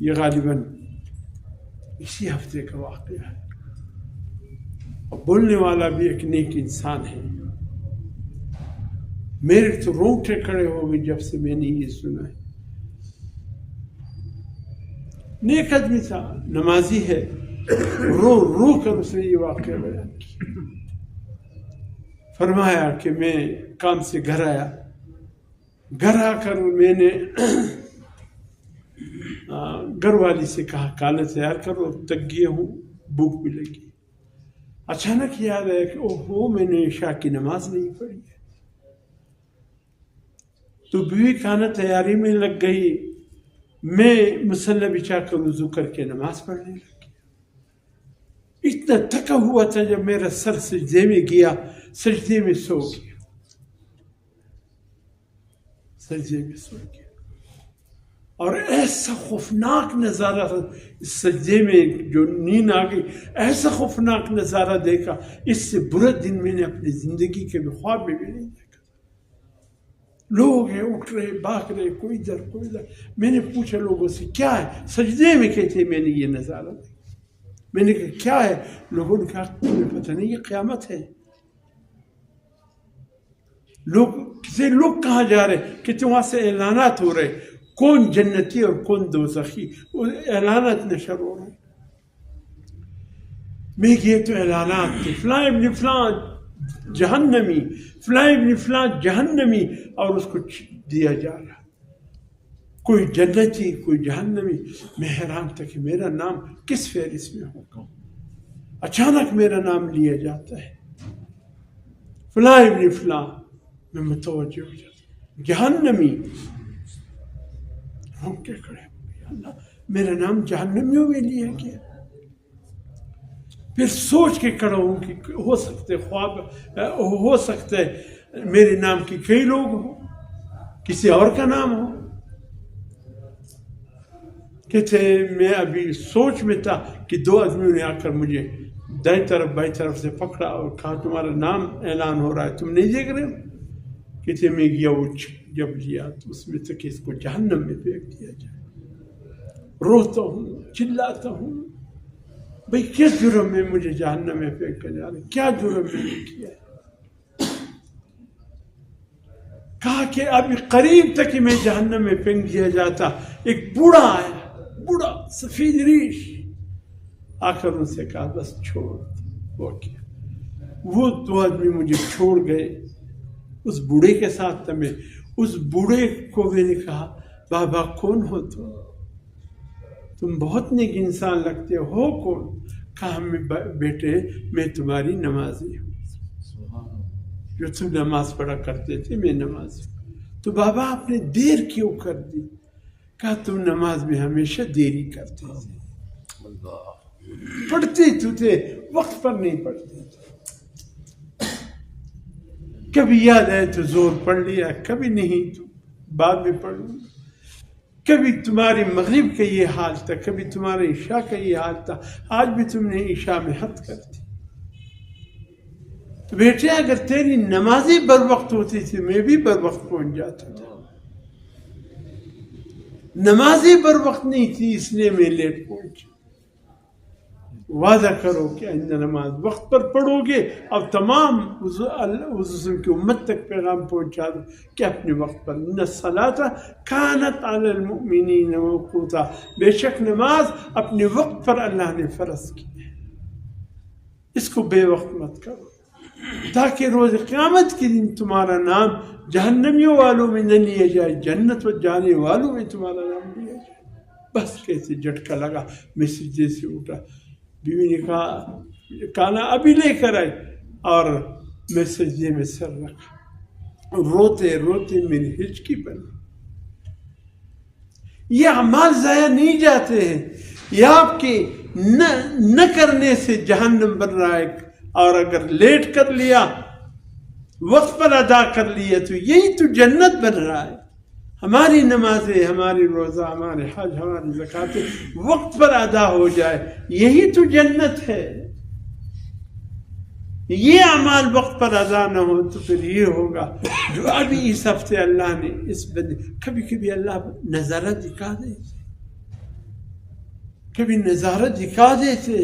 یہ غالباً اسی ہفتے کا واقعہ ہے. اور بولنے والا بھی ایک نیک انسان ہے. میرے تو رونگٹے کھڑے ہو گئے جب سے میں نے یہ سنا ہے. نیک آدمی تھا، نمازی ہے، رو رو کر اس نے یہ واقعہ بیان کیا. فرمایا کہ میں کام سے گھر آیا، گھر آ کر میں نے گھر والی سے کہا کالا تیار کرو، تک گئے ہوں، بھوک بھی لگی. اچانک یاد آیا کہ اوہو میں نے عشاء کی نماز نہیں پڑھی ہے. تو بیوی کھانا تیاری میں لگ گئی، میں مصلی بچھا کر وضو کر کے نماز پڑھنے لگی. اتنا تھکا ہوا تھا جب میرا سر سجدے میں گیا، سجدے میں سو گیا، سجدے میں سو گیا. اور ایسا خوفناک نظارہ تھا اس سجدے میں، جو نیند آ گئی، ایسا خوفناک نظارہ دیکھا، اس سے برا دن میں نے اپنی زندگی کے خواب میں بھی نہیں دیکھا. لوگ ہیں اٹھ رہے بھاگ رہے، کوئی ادھر کوئی ادھر. میں نے پوچھا لوگوں سے کیا ہے؟ سجدے میں کہتے میں نے یہ نظارہ دیکھا. میں نے کہا کیا ہے؟ لوگوں نے کہا تمہیں پتہ نہیں یہ قیامت ہے. لوگ کہاں جا رہے کہ وہاں سے اعلانات ہو رہے، کون جنتی اور کون دوزخی، اعلانات نشر ہو رہے. میں گئے تو اعلانات تھے، فلاں ابن فلاں جہنمی، فلاں ابن فلاں جہنمی، اور اس کو دیا جا رہا، کوئی جنتی کوئی جہنمی. میں حیران تھا کہ میرا نام کس فہرست میں ہوگا. اچانک میرا نام لیا جاتا ہے، فلاں ابن فلاں. میں متوجہ ہو جاتا جہنمی. ہم کیا کھڑے ہو گئے، اللہ میرا نام جہنمیوں میں لیا گیا. پھر سوچ کے کھڑا ہوں کہ ہو سکتے خواب، ہو سکتا ہے میرے نام کی کئی لوگ ہوں، کسی اور کا نام ہو. کہتے میں ابھی سوچ میں تھا کہ دو آدمیوں نے آ کر مجھے دائیں طرف بائیں طرف سے پکڑا اور کہا تمہارا نام اعلان ہو رہا ہے، تم نہیں دیکھ رہے ہو؟ کہتے میں گیا، وہ جب لیا تو اس میں تک اس کو جہنم میں پھینک دیا جائے. روتا ہوں، چلاتا ہوں، بھئی کیا جرم ہے مجھے جہنم میں پھینک کر جا رہے، کیا جرم میں نے کیا ہے؟ کہا کہ ابھی قریب تک ہی میں جہنم میں پھینک دیا جاتا. ایک بوڑھا آیا، بوڑھا سفید ریش، آ کر ان سے کہا بس چھوڑ. وہ کیا، وہ دو آدمی مجھے چھوڑ گئے. اس بوڑھے کے ساتھ تھا میں. اس بوڑھے کو میں نے کہا بابا کون ہو تم بہت نیک انسان لگتے ہو کون؟ کہا بیٹے میں تمہاری نمازی ہوں، جو تم نماز پڑھا کرتے تھے میں نمازی ہوں. تو بابا آپ نے دیر کیوں کر دی؟ کہا تم نماز میں ہمیشہ دیری کرتے تھے، پڑھتے تو تھے وقت پر نہیں پڑھتے تھے. کبھی یاد آئے تو زور پڑھ لیا، کبھی نہیں تو بعد میں پڑھ لوں. کبھی تمہاری مغرب کا یہ حال تھا، کبھی تمہارے عشاء کا یہ حال تھا، آج بھی تم نے عشاء میں حد کر دی. تو بیٹے اگر تیری نمازی بر وقت ہوتی تھی میں بھی بر وقت پہنچ جاتا تھا. نمازی بر وقت نہیں تھی اس لیے میں لیٹ پہنچا. وعدہ کرو کہ آئندہ نماز وقت پر پڑھو گے، اب تمام حضور کی امت تک پیغام پہنچا دو کہ اپنے وقت پر. ان الصلاۃ کانت علی المؤمنین موقوتا، بے شک نماز اپنے وقت پر اللہ نے فرض کی ہے، اس کو بے وقت مت کرو تاکہ روز قیامت کے دن تمہارا نام جہنمیوں والوں میں نہ لیا جائے، جنت و جانے والوں میں تمہارا نام لیا جائے. بس کیسے جھٹکا لگا، میں سجدے سے اٹھا. بیوی نے کہا کھانا ابھی لے کر آئے، اور میں سجدے میں سر رکھا، روتے روتے میری ہچکی بنی. یہ اعمال ضائع نہیں جاتے ہیں، یہ آپ کے نہ کرنے سے جہنم بن رہا ہے، اور اگر لیٹ کر لیا، وقت پر ادا کر لیا تو یہی تو جنت بن رہا ہے. ہماری نمازیں، ہماری روزہ، ہمارے حج، ہماری زکوٰۃ وقت پر ادا ہو جائے، یہی تو جنت ہے. یہ اعمال وقت پر ادا نہ ہو تو پھر یہ ہوگا جو ابھی اس ہفتے اللہ نے اس بندے، کبھی کبھی اللہ نظارہ دکھا دے. کبھی نظارہ دکھا دیتے.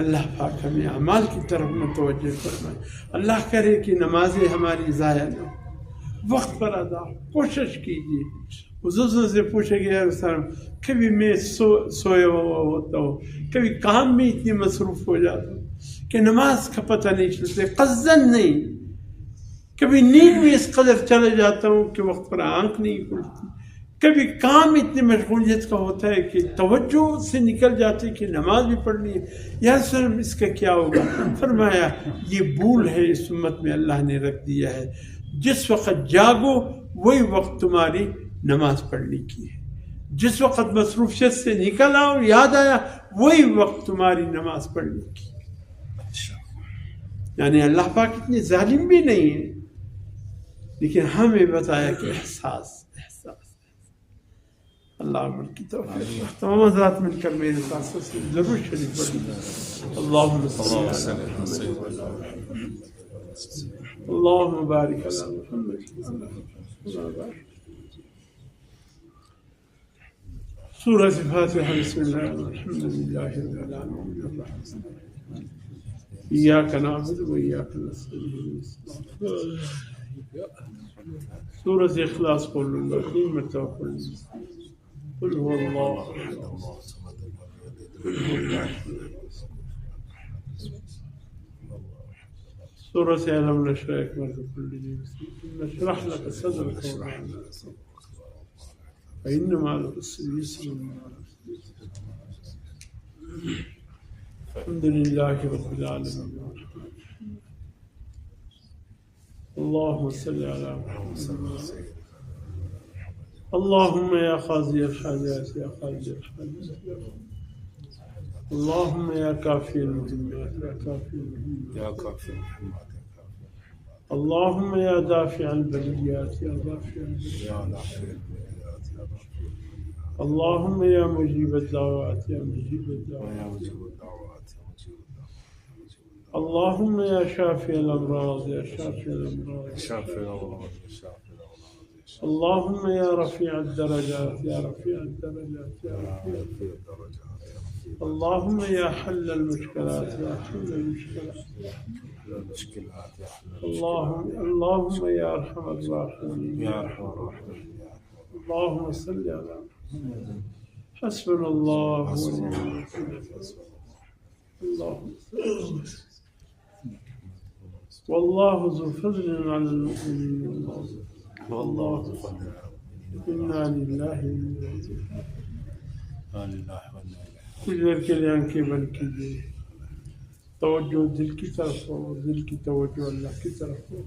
اللہ پاک ہمیں اعمال کی طرف متوجہ فرمائے. اللہ کرے کہ نمازیں ہماری ضائع نہ ہو، وقت پر ادا ہو. کوشش کیجیے. حضور سے پوچھے گیا کبھی میں سویا ہوا ہوتا ہوں، کبھی کام میں اتنی مصروف ہو جاتا ہوں کہ نماز کا پتہ نہیں چلتا، قصدن نہیں. کبھی نیند میں اس قدر چلے جاتا ہوں کہ وقت پر آنکھ نہیں کھلتی. کبھی کام اتنی مشغولیت کا ہوتا ہے کہ توجہ سے نکل جاتی کہ نماز بھی پڑھنی ہے. یا سر اس کا کیا ہوگا؟ فرمایا یہ بھول ہے اس امت میں اللہ نے رکھ دیا ہے. جس وقت جاگو وہی وقت تمہاری نماز پڑھنے کی ہے. جس وقت مصروفیت سے نکل آؤ یاد آیا وہی وقت تمہاری نماز پڑھنے کی. یعنی اللہ پاک اتنے ظالم بھی نہیں ہے، لیکن ہمیں بتایا کہ احساس. اللہ عمل کی توفیق. تمام حضرات مل کر میرے ساتھ سے ضرور شریف پڑھیں. اللہم صلی علی محمد اللہم بارک علی محمد. سورہ فاتحہ. بسم اللہ الحمد للہ رب العالمین ایاک نعبد و ایاک نستعین. سورہ اخلاص پڑھ لوں گا 3 مرتبہ پڑھ لوں گا. قل هو الله احد قل هو الله. سورة ألم نشرح لك نشرح لك صدرك فإن مع العسر يسرا. الحمد لله رب العالمين. اللهم صل على محمد. اللهم يا قاضي الحاجات يا قاضي الحاجات. اللهم يا كافي المهمات يا كافي المهمات يا كافي المهمات. اللهم يا دافع البليات يا دافع البليات. يا دافع البليات يا دافع البليات. اللهم يا مجيب الدعوات يا مجيب يا الدعوات. مجيب الدعوات يا مجيب الدعوات. اللهم يا شافي الأمراض يا شافي الأمراض. يا شافي الأمراض يا شافي الأمراض. اللهم يا رفيع الدرجات يا رفيع الدرجات يا رفيع الدرجات. اللهم يا حل المشكلات يا حل المشكلات. المشكلات يا حل. اللهم يا أرحم الراحمين يا أرحم الراحمين. اللهم صل على محمد. حسبنا الله ونعم الوكيل. اللهم والله ذو فضل على المؤمنين. والله إنا لله کچھ دیر کے لیے آنکھیں بند کیجیے. توجہ دل کی طرف ہو، دل کی توجہ اللہ کی طرف ہو.